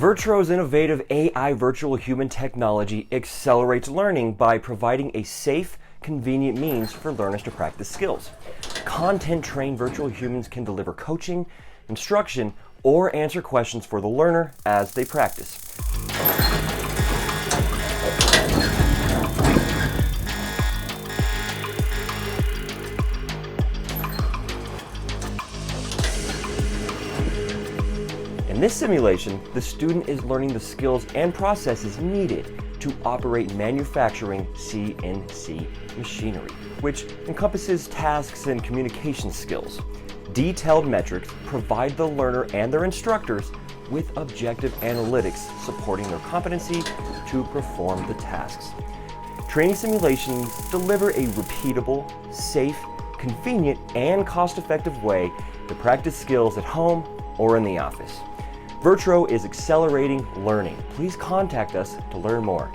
Virtro's innovative AI virtual human technology accelerates learning by providing a safe, convenient means for learners to practice skills. Content-trained virtual humans can deliver coaching, instruction, or answer questions for the learner as they practice. In this simulation, the student is learning the skills and processes needed to operate manufacturing CNC machinery, which encompasses tasks and communication skills. Detailed metrics provide the learner and their instructors with objective analytics supporting their competency to perform the tasks. Training simulations deliver a repeatable, safe, convenient, and cost-effective way to practice skills at home or in the office. Virtro is accelerating learning. Please contact us to learn more.